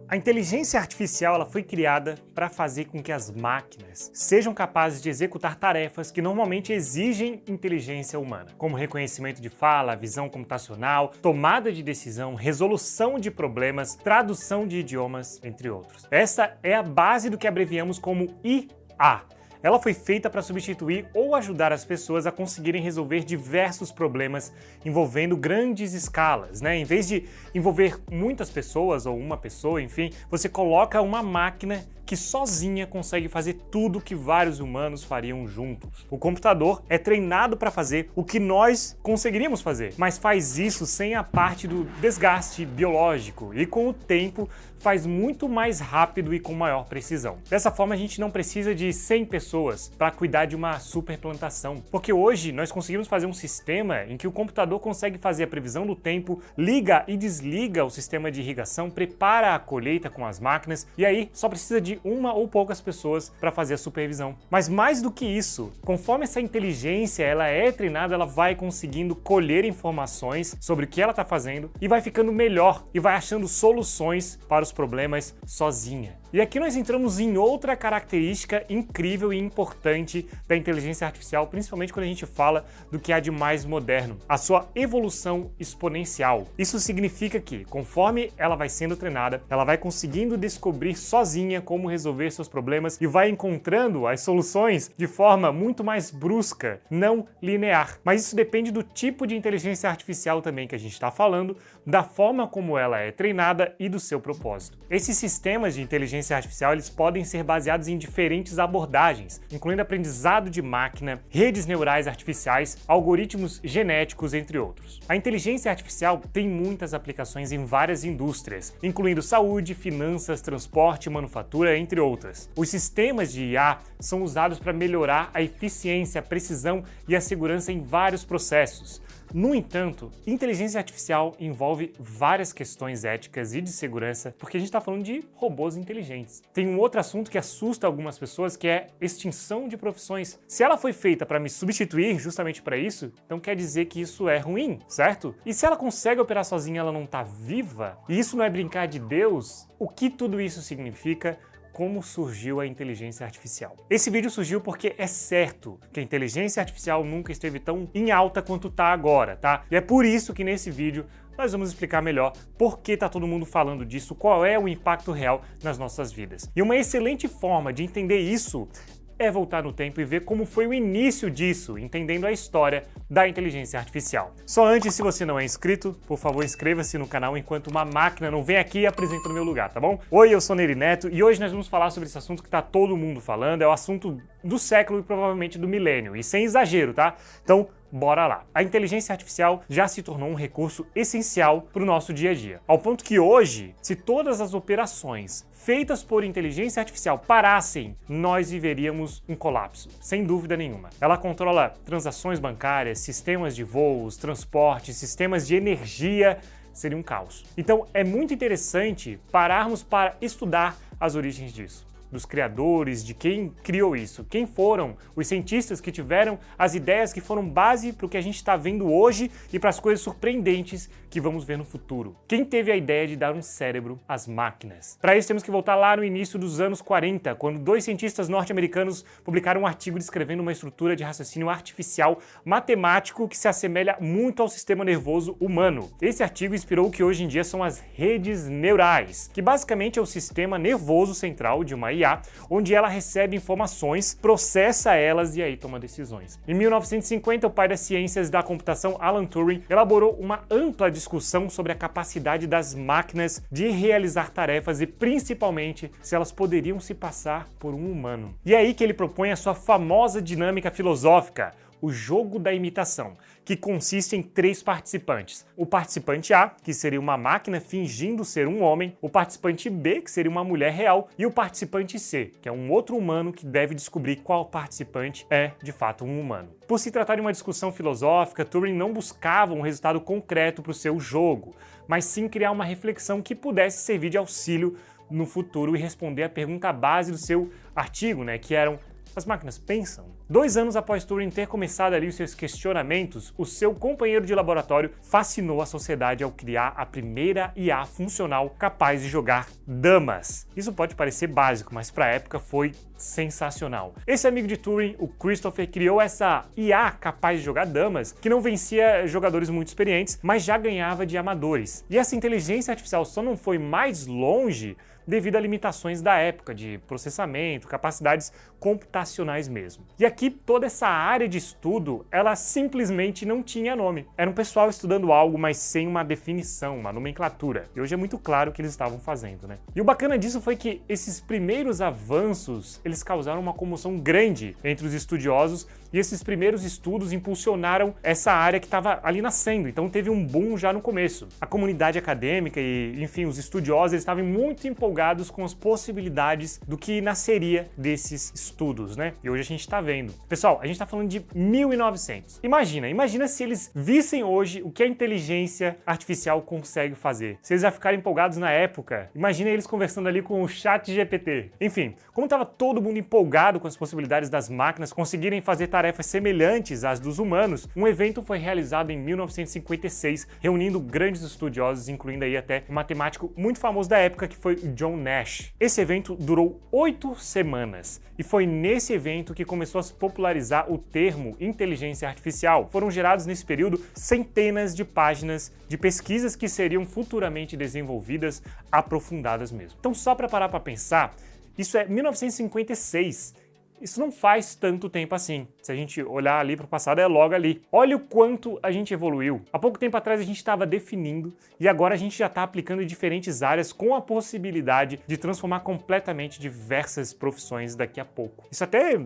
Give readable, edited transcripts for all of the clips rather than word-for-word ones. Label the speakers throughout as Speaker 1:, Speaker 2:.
Speaker 1: A inteligência artificial ela foi criada para fazer com que as máquinas sejam capazes de executar tarefas que normalmente exigem inteligência humana, como reconhecimento de fala, visão computacional, tomada de decisão, resolução de problemas, tradução de idiomas, entre outros. Essa é a base do que abreviamos como IA. Ela foi feita para substituir ou ajudar as pessoas a conseguirem resolver diversos problemas envolvendo grandes escalas, né? Em vez de envolver muitas pessoas ou uma pessoa, enfim, você coloca uma máquina que sozinha consegue fazer tudo que vários humanos fariam juntos. O computador é treinado para fazer o que nós conseguiríamos fazer, mas faz isso sem a parte do desgaste biológico e com o tempo faz muito mais rápido e com maior precisão. Dessa forma a gente não precisa de 100 pessoas para cuidar de uma superplantação, porque hoje nós conseguimos fazer um sistema em que o computador consegue fazer a previsão do tempo, liga e desliga o sistema de irrigação, prepara a colheita com as máquinas e aí só precisa de uma ou poucas pessoas para fazer a supervisão. Mas mais do que isso, conforme essa inteligência ela é treinada, ela vai conseguindo colher informações sobre o que ela está fazendo e vai ficando melhor e vai achando soluções para os problemas sozinha. E aqui nós entramos em outra característica incrível e importante da inteligência artificial, principalmente quando a gente fala do que há de mais moderno, a sua evolução exponencial. Isso significa que, conforme ela vai sendo treinada, ela vai conseguindo descobrir sozinha como resolver seus problemas e vai encontrando as soluções de forma muito mais brusca, não linear. Mas isso depende do tipo de inteligência artificial também que a gente está falando, da forma como ela é treinada e do seu propósito. Esses sistemas de inteligência artificial eles podem ser baseados em diferentes abordagens, incluindo aprendizado de máquina, redes neurais artificiais, algoritmos genéticos, entre outros. A inteligência artificial tem muitas aplicações em várias indústrias, incluindo saúde, finanças, transporte, manufatura, entre outras. Os sistemas de IA são usados para melhorar a eficiência, a precisão e a segurança em vários processos. No entanto, inteligência artificial envolve várias questões éticas e de segurança, porque a gente está falando de robôs inteligentes. Tem um outro assunto que assusta algumas pessoas, que é extinção de profissões. Se ela foi feita para me substituir justamente para isso, então quer dizer que isso é ruim, certo? E se ela consegue operar sozinha, ela não está viva? E isso não é brincar de Deus? O que tudo isso significa? Como surgiu a inteligência artificial. Esse vídeo surgiu porque é certo que a inteligência artificial nunca esteve tão em alta quanto está agora, tá? E é por isso que nesse vídeo nós vamos explicar melhor por que está todo mundo falando disso, qual é o impacto real nas nossas vidas. E uma excelente forma de entender isso é voltar no tempo e ver como foi o início disso, entendendo a história da inteligência artificial. Só antes, se você não é inscrito, por favor inscreva-se no canal enquanto uma máquina não vem aqui e apresenta no meu lugar, tá bom? Oi, eu sou Neri Neto e hoje nós vamos falar sobre esse assunto que tá todo mundo falando, é o assunto do século e provavelmente do milênio, e sem exagero, tá? Então, bora lá. A inteligência artificial já se tornou um recurso essencial para o nosso dia a dia, ao ponto que hoje, se todas as operações feitas por inteligência artificial parassem, nós viveríamos um colapso, sem dúvida nenhuma. Ela controla transações bancárias, sistemas de voos, transporte, sistemas de energia, seria um caos. Então é muito interessante pararmos para estudar as origens disso, dos criadores, de quem criou isso, quem foram os cientistas que tiveram as ideias que foram base para o que a gente está vendo hoje e para as coisas surpreendentes que vamos ver no futuro. Quem teve a ideia de dar um cérebro às máquinas? Para isso temos que voltar lá no início dos anos 40, quando dois cientistas norte-americanos publicaram um artigo descrevendo uma estrutura de raciocínio artificial matemático que se assemelha muito ao sistema nervoso humano. Esse artigo inspirou o que hoje em dia são as redes neurais, que basicamente é o sistema nervoso central de uma IA, onde ela recebe informações, processa elas e aí toma decisões. Em 1950, o pai das ciências da computação, Alan Turing, elaborou uma ampla discussão sobre a capacidade das máquinas de realizar tarefas e principalmente se elas poderiam se passar por um humano. E é aí que ele propõe a sua famosa dinâmica filosófica, o jogo da imitação, que consiste em 3 participantes. O participante A, que seria uma máquina fingindo ser um homem, o participante B, que seria uma mulher real, e o participante C, que é um outro humano que deve descobrir qual participante é, de fato, um humano. Por se tratar de uma discussão filosófica, Turing não buscava um resultado concreto para o seu jogo, mas sim criar uma reflexão que pudesse servir de auxílio no futuro e responder à pergunta base do seu artigo, que eram: as máquinas pensam? 2 anos após Turing ter começado ali os seus questionamentos, o seu companheiro de laboratório fascinou a sociedade ao criar a primeira IA funcional capaz de jogar damas. Isso pode parecer básico, mas para a época foi sensacional. Esse amigo de Turing, o Christopher, criou essa IA capaz de jogar damas, que não vencia jogadores muito experientes, mas já ganhava de amadores. E essa inteligência artificial só não foi mais longe devido a limitações da época de processamento, capacidades computacionais mesmo. E aqui toda essa área de estudo, ela simplesmente não tinha nome. Era um pessoal estudando algo, mas sem uma definição, uma nomenclatura. E hoje é muito claro o que eles estavam fazendo, né? E o bacana disso foi que esses primeiros avanços, eles causaram uma comoção grande entre os estudiosos, e esses primeiros estudos impulsionaram essa área que estava ali nascendo, então teve um boom já no começo. A comunidade acadêmica e, enfim, os estudiosos, eles estavam muito empolgados com as possibilidades do que nasceria desses estudos, né? E hoje a gente está vendo. Pessoal, a gente está falando de 1900. Imagina se eles vissem hoje o que a inteligência artificial consegue fazer. Se eles já ficaram empolgados na época, imagina eles conversando ali com o ChatGPT. Enfim, como estava todo mundo empolgado com as possibilidades das máquinas conseguirem fazer tarefas semelhantes às dos humanos, um evento foi realizado em 1956, reunindo grandes estudiosos, incluindo aí até um matemático muito famoso da época, que foi John Nash. Esse evento durou 8 semanas, e foi nesse evento que começou a se popularizar o termo inteligência artificial. Foram gerados nesse período centenas de páginas de pesquisas que seriam futuramente desenvolvidas, aprofundadas mesmo. Então, só para parar para pensar, isso é 1956. Isso não faz tanto tempo assim. Se a gente olhar ali para o passado, é logo ali. Olha o quanto a gente evoluiu. Há pouco tempo atrás a gente estava definindo e agora a gente já está aplicando em diferentes áreas com a possibilidade de transformar completamente diversas profissões daqui a pouco. Isso até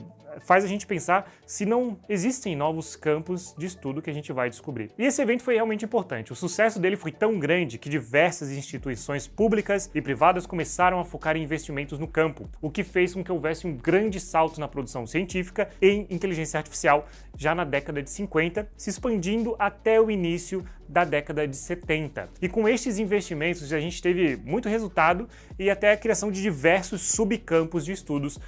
Speaker 1: faz a gente pensar se não existem novos campos de estudo que a gente vai descobrir. E esse evento foi realmente importante. O sucesso dele foi tão grande que diversas instituições públicas e privadas começaram a focar em investimentos no campo, o que fez com que houvesse um grande salto na produção científica em inteligência artificial já na década de 50, se expandindo até o início da década de 70. E com estes investimentos a gente teve muito resultado e até a criação de diversos subcampos de estudos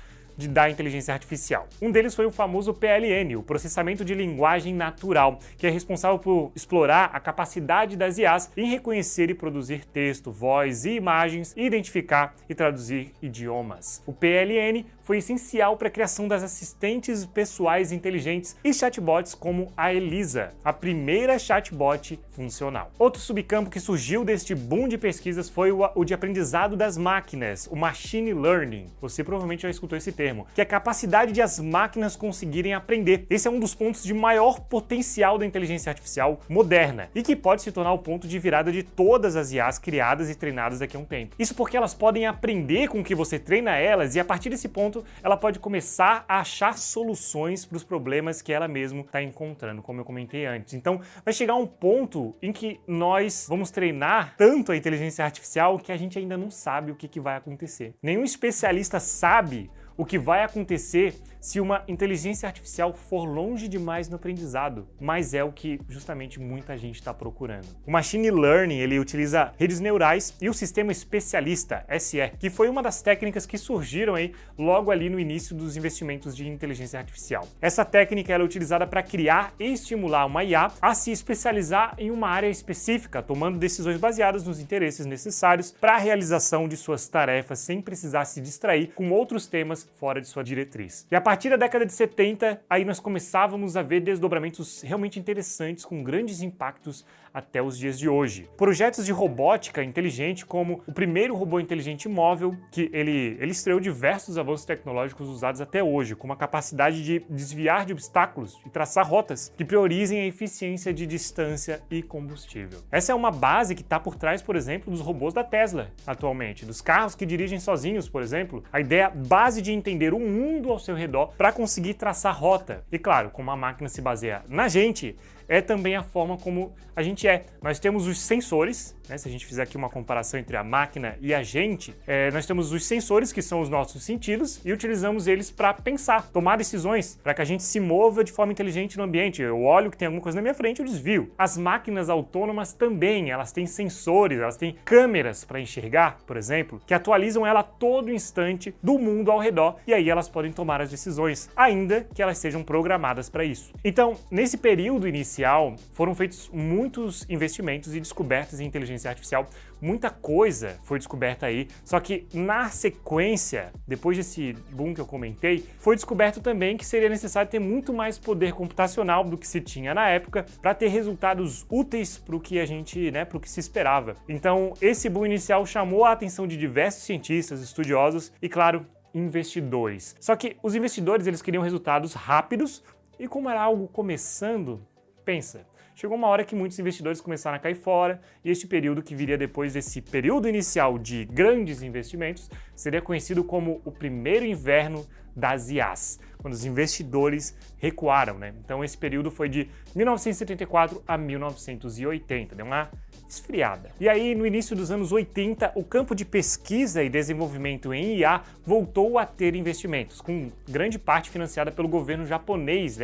Speaker 1: da inteligência artificial. Um deles foi o famoso PLN, o processamento de linguagem natural, que é responsável por explorar a capacidade das IAs em reconhecer e produzir texto, voz e imagens, identificar e traduzir idiomas. O PLN foi essencial para a criação das assistentes pessoais inteligentes e chatbots como a Elisa, a primeira chatbot funcional. Outro subcampo que surgiu deste boom de pesquisas foi o de aprendizado das máquinas, o Machine Learning. Você provavelmente já escutou esse termo, que é a capacidade de as máquinas conseguirem aprender. Esse é um dos pontos de maior potencial da inteligência artificial moderna e que pode se tornar o ponto de virada de todas as IAs criadas e treinadas daqui a um tempo. Isso porque elas podem aprender com o que você treina elas e a partir desse ponto ela pode começar a achar soluções para os problemas que ela mesma está encontrando, como eu comentei antes. Então vai chegar um ponto em que nós vamos treinar tanto a inteligência artificial que a gente ainda não sabe o que vai acontecer. Nenhum especialista sabe o que vai acontecer se uma inteligência artificial for longe demais no aprendizado, mas é o que justamente muita gente está procurando. O Machine Learning, ele utiliza redes neurais e o sistema especialista, SE, que foi uma das técnicas que surgiram aí logo ali no início dos investimentos de inteligência artificial. Essa técnica ela é utilizada para criar e estimular uma IA a se especializar em uma área específica, tomando decisões baseadas nos interesses necessários para a realização de suas tarefas sem precisar se distrair com outros temas fora de sua diretriz. E a partir da década de 70, aí nós começávamos a ver desdobramentos realmente interessantes com grandes impactos até os dias de hoje. Projetos de robótica inteligente, como o primeiro robô inteligente móvel, que ele estreou diversos avanços tecnológicos usados até hoje, com uma capacidade de desviar de obstáculos e traçar rotas que priorizem a eficiência de distância e combustível. Essa é uma base que está por trás, por exemplo, dos robôs da Tesla atualmente, dos carros que dirigem sozinhos, por exemplo. A ideia base de entender o mundo ao seu redor para conseguir traçar rota. E claro, como a máquina se baseia na gente, é também a forma como a gente é. Nós temos os sensores, né? Se a gente fizer aqui uma comparação entre a máquina e a gente, nós temos os sensores, que são os nossos sentidos, e utilizamos eles para pensar, tomar decisões, para que a gente se mova de forma inteligente no ambiente. Eu olho que tem alguma coisa na minha frente, eu desvio. As máquinas autônomas também, elas têm sensores, elas têm câmeras para enxergar, por exemplo, que atualizam ela a todo instante do mundo ao redor, e aí elas podem tomar as decisões, ainda que elas sejam programadas para isso. Então, nesse período inicial, foram feitos muitos investimentos e descobertas em inteligência artificial. Muita coisa foi descoberta aí, só que na sequência, depois desse boom que eu comentei, foi descoberto também que seria necessário ter muito mais poder computacional do que se tinha na época para ter resultados úteis para o que a gente, para o que se esperava. Então, esse boom inicial chamou a atenção de diversos cientistas, estudiosos e, claro, investidores. Só que os investidores, eles queriam resultados rápidos e como era algo começando, pensa, chegou uma hora que muitos investidores começaram a cair fora e este período que viria depois desse período inicial de grandes investimentos seria conhecido como o primeiro inverno das IAs, quando os investidores recuaram, Então esse período foi de 1974 a 1980, deu uma esfriada. E aí, no início dos anos 80, o campo de pesquisa e desenvolvimento em IA voltou a ter investimentos, com grande parte financiada pelo governo japonês,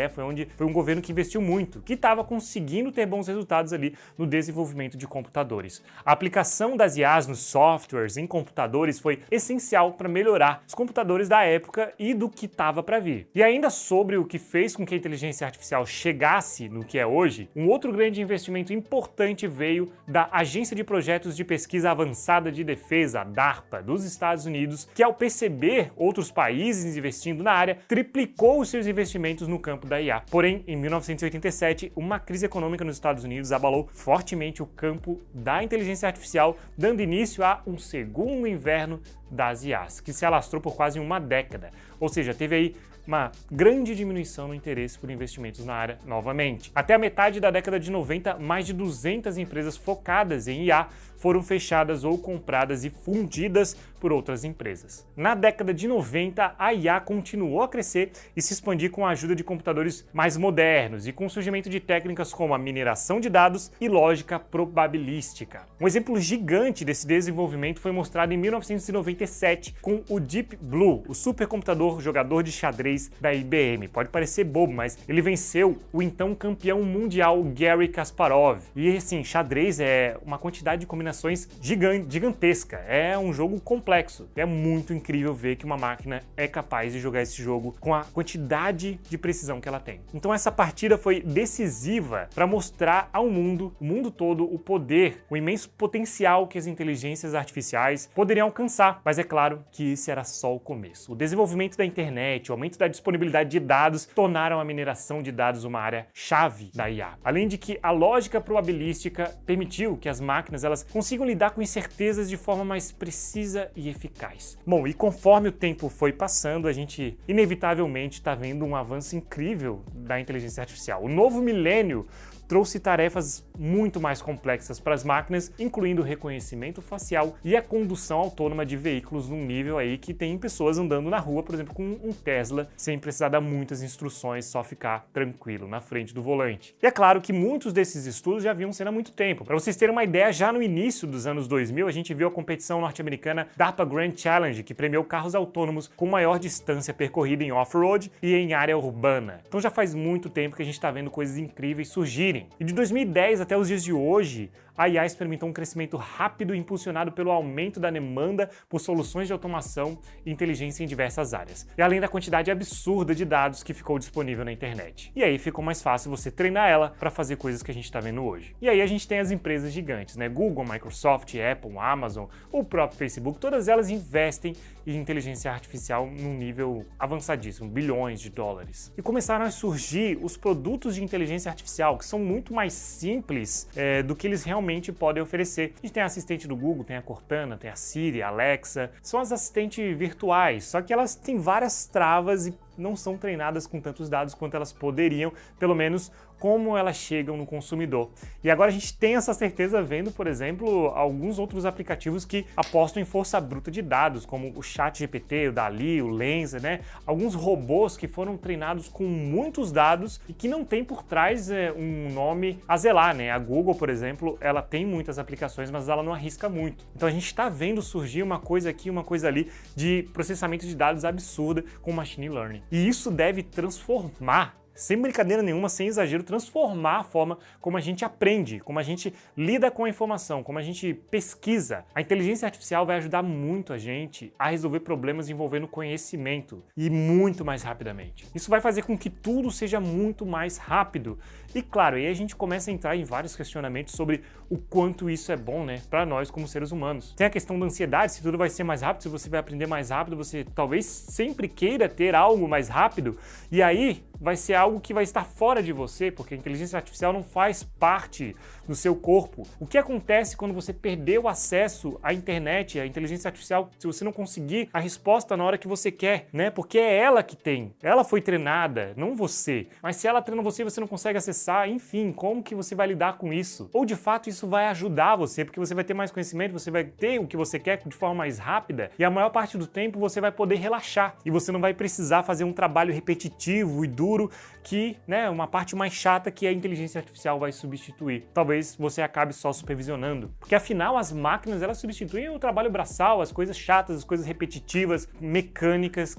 Speaker 1: Foi um governo que investiu muito, que estava conseguindo ter bons resultados ali no desenvolvimento de computadores. A aplicação das IAs nos softwares, em computadores, foi essencial para melhorar os computadores da época e do que estava para vir. E ainda sobre o que fez com que a inteligência artificial chegasse no que é hoje, um outro grande investimento importante veio da Agência de Projetos de Pesquisa Avançada de Defesa, DARPA, dos Estados Unidos, que ao perceber outros países investindo na área, triplicou os seus investimentos no campo da IA. Porém, em 1987, uma crise econômica nos Estados Unidos abalou fortemente o campo da inteligência artificial, dando início a um segundo inverno das IAs, que se alastrou por quase uma década. Ou seja, teve aí uma grande diminuição no interesse por investimentos na área novamente. Até a metade da década de 90, mais de 200 empresas focadas em IA foram fechadas ou compradas e fundidas por outras empresas. Na década de 90, a IA continuou a crescer e se expandir com a ajuda de computadores mais modernos e com o surgimento de técnicas como a mineração de dados e lógica probabilística. Um exemplo gigante desse desenvolvimento foi mostrado em 1997 com o Deep Blue, o supercomputador jogador de xadrez da IBM. Pode parecer bobo, mas ele venceu o então campeão mundial Garry Kasparov. E assim, xadrez é uma quantidade de combinações gigantesca. É um jogo complexo. É muito incrível ver que uma máquina é capaz de jogar esse jogo com a quantidade de precisão que ela tem. Então essa partida foi decisiva para mostrar ao mundo, o mundo todo, o poder, o imenso potencial que as inteligências artificiais poderiam alcançar. Mas é claro que isso era só o começo. O desenvolvimento da internet, o aumento da disponibilidade de dados tornaram a mineração de dados uma área chave da IA. Além de que a lógica probabilística permitiu que as máquinas elas consigam lidar com incertezas de forma mais precisa e eficaz. Bom, e conforme o tempo foi passando, a gente inevitavelmente está vendo um avanço incrível da inteligência artificial. O novo milênio trouxe tarefas muito mais complexas para as máquinas, incluindo o reconhecimento facial e a condução autônoma de veículos num nível aí que tem pessoas andando na rua, por exemplo, com um Tesla, sem precisar dar muitas instruções, só ficar tranquilo na frente do volante. E é claro que muitos desses estudos já haviam sendo há muito tempo. Para vocês terem uma ideia, já no início dos anos 2000, a gente viu a competição norte-americana DARPA Grand Challenge, que premiou carros autônomos com maior distância percorrida em off-road e em área urbana. Então já faz muito tempo que a gente está vendo coisas incríveis surgirem. E de 2010 até os dias de hoje, a IA experimentou um crescimento rápido impulsionado pelo aumento da demanda por soluções de automação e inteligência em diversas áreas, e além da quantidade absurda de dados que ficou disponível na internet. E aí ficou mais fácil você treinar ela para fazer coisas que a gente está vendo hoje. E aí a gente tem as empresas gigantes, Google, Microsoft, Apple, Amazon, o próprio Facebook, todas elas investem em inteligência artificial num nível avançadíssimo, bilhões de dólares. E começaram a surgir os produtos de inteligência artificial, que são muito mais simples do que eles realmente podem oferecer. A gente tem a assistente do Google, tem a Cortana, tem a Siri, a Alexa, são as assistentes virtuais, só que elas têm várias travas e não são treinadas com tantos dados quanto elas poderiam, pelo menos como elas chegam no consumidor. E agora a gente tem essa certeza vendo, por exemplo, alguns outros aplicativos que apostam em força bruta de dados, como o ChatGPT, o DALL-E, o Lensa, né? Alguns robôs que foram treinados com muitos dados e que não tem por trás um nome a zelar, né? A Google, por exemplo, ela tem muitas aplicações, mas ela não arrisca muito. Então a gente está vendo surgir uma coisa aqui, uma coisa ali, de processamento de dados absurda com machine learning. E isso deve transformar, sem brincadeira nenhuma, sem exagero, transformar a forma como a gente aprende, como a gente lida com a informação, como a gente pesquisa. A inteligência artificial vai ajudar muito a gente a resolver problemas envolvendo conhecimento e muito mais rapidamente. Isso vai fazer com que tudo seja muito mais rápido. E claro, aí a gente começa a entrar em vários questionamentos sobre o quanto isso é bom, né, para nós como seres humanos. Tem a questão da ansiedade, se tudo vai ser mais rápido, se você vai aprender mais rápido, você talvez sempre queira ter algo mais rápido, e aí vai ser algo que vai estar fora de você, porque a inteligência artificial não faz parte do seu corpo. O que acontece quando você perdeu o acesso à internet, à inteligência artificial, se você não conseguir a resposta na hora que você quer, né? Porque é ela que tem. Ela foi treinada, não você. Mas se ela treina você e você não consegue acessar, enfim, como que você vai lidar com isso? Ou de fato isso vai ajudar você, porque você vai ter mais conhecimento, você vai ter o que você quer de forma mais rápida e a maior parte do tempo você vai poder relaxar e você não vai precisar fazer um trabalho repetitivo e duro que, né, uma parte mais chata que a inteligência artificial vai substituir. Talvez você acabe só supervisionando. Porque afinal as máquinas, elas substituem o trabalho braçal, as coisas chatas, as coisas repetitivas, mecânicas,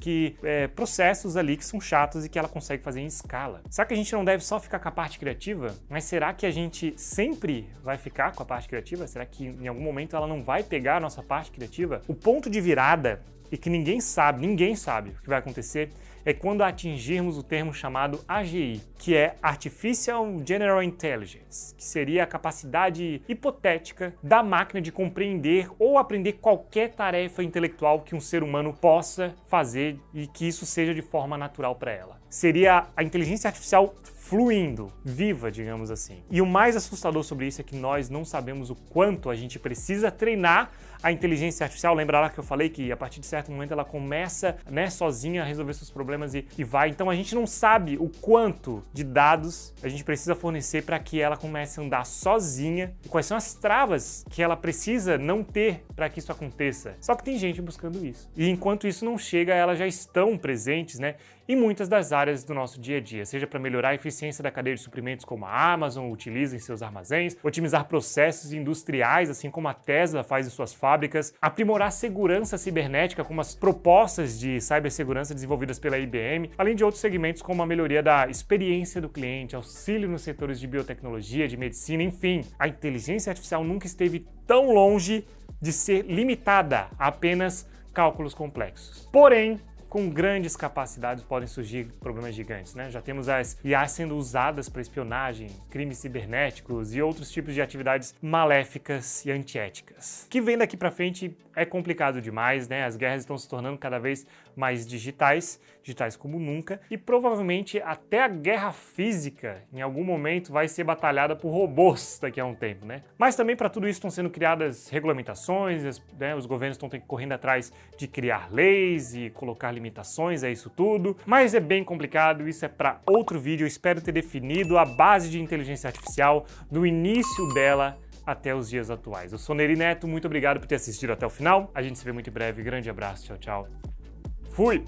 Speaker 1: processos ali que são chatos e que ela consegue fazer em escala. Será que a gente não deve só ficar com a parte criativa? Mas será que a gente sempre vai ficar com a parte criativa? Será que em algum momento ela não vai pegar a nossa parte criativa? O ponto de virada, e que ninguém sabe o que vai acontecer, é quando atingirmos o termo chamado AGI, que é Artificial General Intelligence, que seria a capacidade hipotética da máquina de compreender ou aprender qualquer tarefa intelectual que um ser humano possa fazer e que isso seja de forma natural para ela. Seria a inteligência artificial fluindo, viva, digamos assim. E o mais assustador sobre isso é que nós não sabemos o quanto a gente precisa treinar a inteligência artificial. Lembra lá que eu falei que a partir de certo momento ela começa, né, sozinha a resolver seus problemas e vai. Então a gente não sabe o quanto de dados a gente precisa fornecer para que ela comece a andar sozinha e quais são as travas que ela precisa não ter para que isso aconteça. Só que tem gente buscando isso. E enquanto isso não chega, elas já estão presentes, né, em muitas das áreas do nosso dia a dia, seja para melhorar a eficiência da cadeia de suprimentos como a Amazon utiliza em seus armazéns, otimizar processos industriais, assim como a Tesla faz em suas fábricas, aprimorar a segurança cibernética, como as propostas de cibersegurança desenvolvidas pela IBM, além de outros segmentos como a melhoria da experiência do cliente, auxílio nos setores de biotecnologia, de medicina, enfim. A inteligência artificial nunca esteve tão longe de ser limitada a apenas cálculos complexos. Porém, com grandes capacidades podem surgir problemas gigantes, né? Já temos as IA sendo usadas para espionagem, crimes cibernéticos e outros tipos de atividades maléficas e antiéticas. O que vem daqui para frente é complicado demais, né? As guerras estão se tornando cada vez mais digitais como nunca, e provavelmente até a guerra física em algum momento vai ser batalhada por robôs daqui a um tempo, né? Mas também para tudo isso estão sendo criadas regulamentações, né? Os governos estão correndo atrás de criar leis e colocar limitações a isso tudo, mas é bem complicado, isso é para outro vídeo. Eu espero ter definido a base de inteligência artificial do início dela até os dias atuais. Eu sou Neri Neto, muito obrigado por ter assistido até o final. A gente se vê muito em breve, grande abraço, tchau, tchau. Fui!